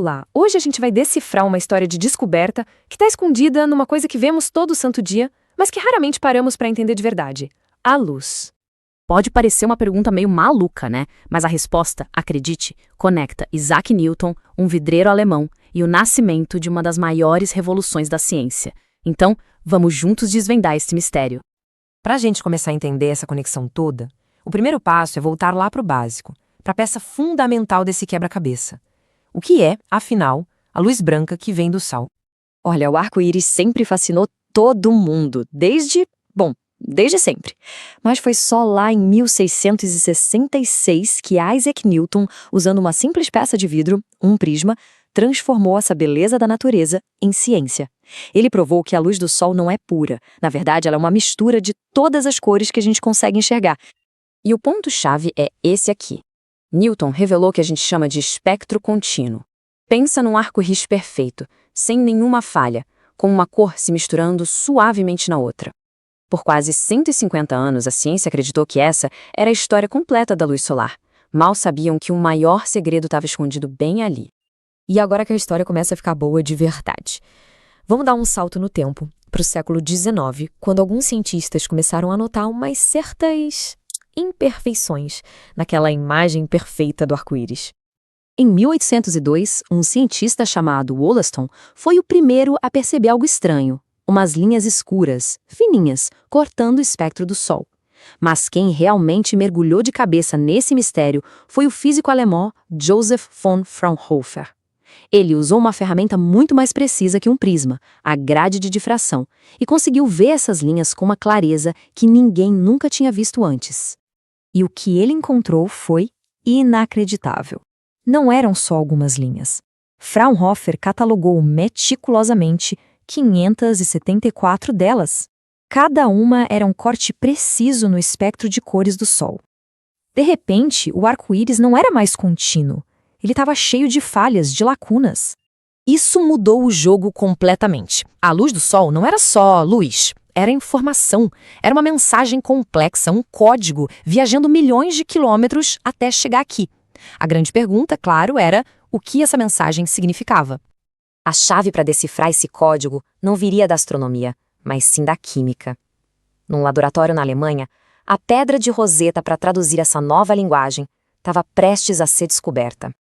Olá! Hoje a gente vai decifrar uma história de descoberta que está escondida numa coisa que vemos todo santo dia, mas que raramente paramos para entender de verdade: a luz. Pode parecer uma pergunta meio maluca, né? Mas a resposta, acredite, conecta Isaac Newton, um vidreiro alemão, e o nascimento de uma das maiores revoluções da ciência. Então, vamos juntos desvendar esse mistério. Para a gente começar a entender essa conexão toda, o primeiro passo é voltar lá para o básico, para a peça fundamental desse quebra-cabeça. O que é, afinal, a luz branca que vem do Sol? Olha, o arco-íris sempre fascinou todo mundo, desde sempre. Mas foi só lá em 1666 que Isaac Newton, usando uma simples peça de vidro, um prisma, transformou essa beleza da natureza em ciência. Ele provou que a luz do Sol não é pura. Na verdade, ela é uma mistura de todas as cores que a gente consegue enxergar. E o ponto-chave é esse aqui. Newton revelou o que a gente chama de espectro contínuo. Pensa num arco-íris perfeito, sem nenhuma falha, com uma cor se misturando suavemente na outra. Por quase 150 anos, a ciência acreditou que essa era a história completa da luz solar. Mal sabiam que o maior segredo estava escondido bem ali. E agora que a história começa a ficar boa de verdade. Vamos dar um salto no tempo, para o século XIX, quando alguns cientistas começaram a notar umas certas imperfeições naquela imagem perfeita do arco-íris. Em 1802, um cientista chamado Wollaston foi o primeiro a perceber algo estranho. Umas linhas escuras, fininhas, cortando o espectro do Sol. Mas quem realmente mergulhou de cabeça nesse mistério foi o físico alemão Joseph von Fraunhofer. Ele usou uma ferramenta muito mais precisa que um prisma, a grade de difração, e conseguiu ver essas linhas com uma clareza que ninguém nunca tinha visto antes. E o que ele encontrou foi inacreditável. Não eram só algumas linhas. Fraunhofer catalogou meticulosamente 574 delas. Cada uma era um corte preciso no espectro de cores do Sol. De repente, o arco-íris não era mais contínuo. Ele estava cheio de falhas, de lacunas. Isso mudou o jogo completamente. A luz do Sol não era só luz, era informação. Era uma mensagem complexa, um código, viajando milhões de quilômetros até chegar aqui. A grande pergunta, claro, era o que essa mensagem significava. A chave para decifrar esse código não viria da astronomia, mas sim da química. Num laboratório na Alemanha, a pedra de Rosetta para traduzir essa nova linguagem estava prestes a ser descoberta.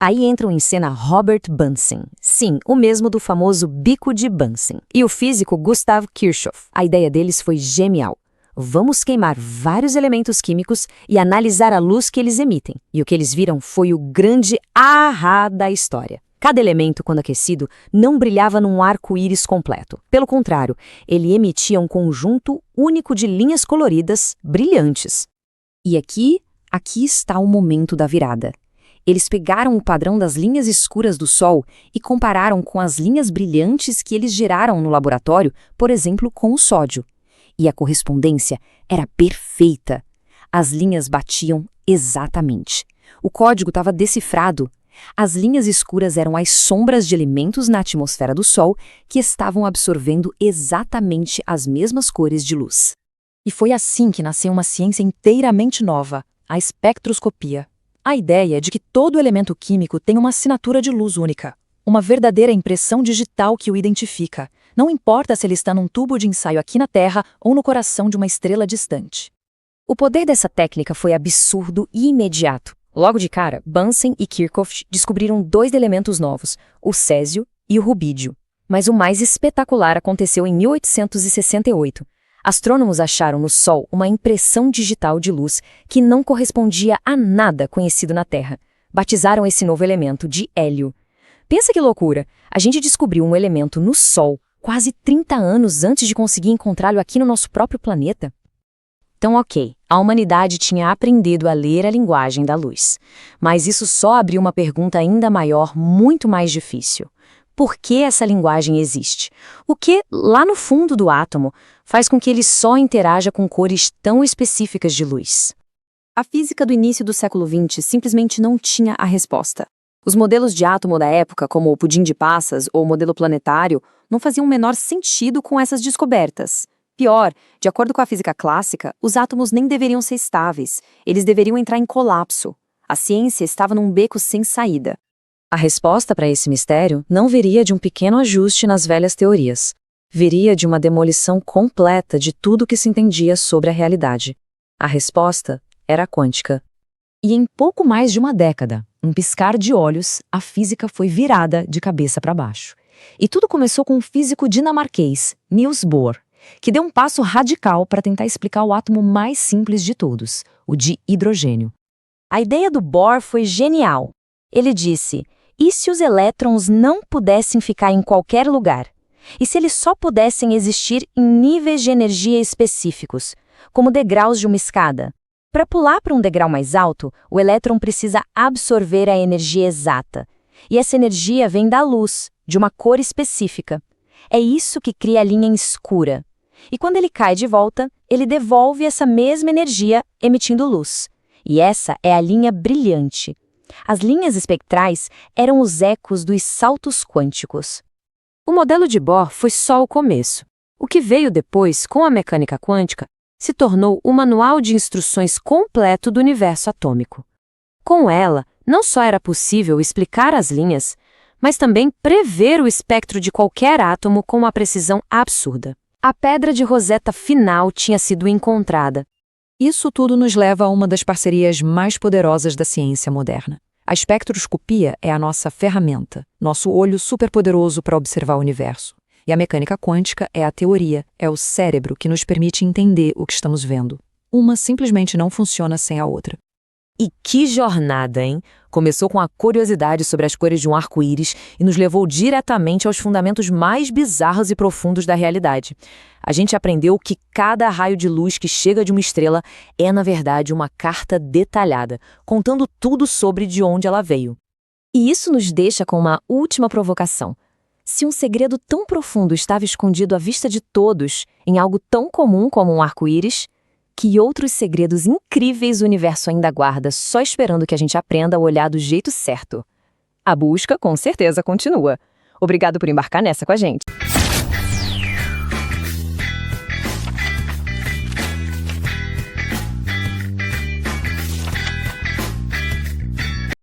Aí entram em cena Robert Bunsen, sim, o mesmo do famoso bico de Bunsen, e o físico Gustav Kirchhoff. A ideia deles foi genial. Vamos queimar vários elementos químicos e analisar a luz que eles emitem. E o que eles viram foi o grande ahá da história. Cada elemento, quando aquecido, não brilhava num arco-íris completo. Pelo contrário, ele emitia um conjunto único de linhas coloridas, brilhantes. E aqui está o momento da virada. Eles pegaram o padrão das linhas escuras do Sol e compararam com as linhas brilhantes que eles geraram no laboratório, por exemplo, com o sódio. E a correspondência era perfeita. As linhas batiam exatamente. O código estava decifrado. As linhas escuras eram as sombras de elementos na atmosfera do Sol que estavam absorvendo exatamente as mesmas cores de luz. E foi assim que nasceu uma ciência inteiramente nova, a espectroscopia. A ideia de que todo elemento químico tem uma assinatura de luz única, uma verdadeira impressão digital que o identifica. Não importa se ele está num tubo de ensaio aqui na Terra ou no coração de uma estrela distante. O poder dessa técnica foi absurdo e imediato. Logo de cara, Bunsen e Kirchhoff descobriram dois elementos novos, o césio e o rubídio. Mas o mais espetacular aconteceu em 1868. Astrônomos acharam no Sol uma impressão digital de luz que não correspondia a nada conhecido na Terra. Batizaram esse novo elemento de hélio. Pensa que loucura! A gente descobriu um elemento no Sol quase 30 anos antes de conseguir encontrá-lo aqui no nosso próprio planeta. Então, ok, a humanidade tinha aprendido a ler a linguagem da luz. Mas isso só abriu uma pergunta ainda maior, muito mais difícil. Por que essa linguagem existe? O que, lá no fundo do átomo, faz com que ele só interaja com cores tão específicas de luz? A física do início do século XX simplesmente não tinha a resposta. Os modelos de átomo da época, como o pudim de passas ou o modelo planetário, não faziam o menor sentido com essas descobertas. Pior, de acordo com a física clássica, os átomos nem deveriam ser estáveis, eles deveriam entrar em colapso. A ciência estava num beco sem saída. A resposta para esse mistério não viria de um pequeno ajuste nas velhas teorias. Viria de uma demolição completa de tudo que se entendia sobre a realidade. A resposta era quântica. E em pouco mais de uma década, um piscar de olhos, a física foi virada de cabeça para baixo. E tudo começou com um físico dinamarquês, Niels Bohr, que deu um passo radical para tentar explicar o átomo mais simples de todos, o de hidrogênio. A ideia do Bohr foi genial. Ele disse: e se os elétrons não pudessem ficar em qualquer lugar? E se eles só pudessem existir em níveis de energia específicos, como degraus de uma escada? Para pular para um degrau mais alto, o elétron precisa absorver a energia exata. E essa energia vem da luz, de uma cor específica. É isso que cria a linha escura. E quando ele cai de volta, ele devolve essa mesma energia emitindo luz. E essa é a linha brilhante. As linhas espectrais eram os ecos dos saltos quânticos. O modelo de Bohr foi só o começo. O que veio depois, com a mecânica quântica, se tornou o manual de instruções completo do universo atômico. Com ela, não só era possível explicar as linhas, mas também prever o espectro de qualquer átomo com uma precisão absurda. A pedra de Roseta final tinha sido encontrada. Isso tudo nos leva a uma das parcerias mais poderosas da ciência moderna. A espectroscopia é a nossa ferramenta, nosso olho superpoderoso para observar o universo. E a mecânica quântica é a teoria, é o cérebro que nos permite entender o que estamos vendo. Uma simplesmente não funciona sem a outra. E que jornada, hein? Começou com a curiosidade sobre as cores de um arco-íris e nos levou diretamente aos fundamentos mais bizarros e profundos da realidade. A gente aprendeu que cada raio de luz que chega de uma estrela é, na verdade, uma carta detalhada, contando tudo sobre de onde ela veio. E isso nos deixa com uma última provocação. Se um segredo tão profundo estava escondido à vista de todos, em algo tão comum como um arco-íris, que outros segredos incríveis o universo ainda guarda, só esperando que a gente aprenda a olhar do jeito certo? A busca, com certeza, continua. Obrigado por embarcar nessa com a gente.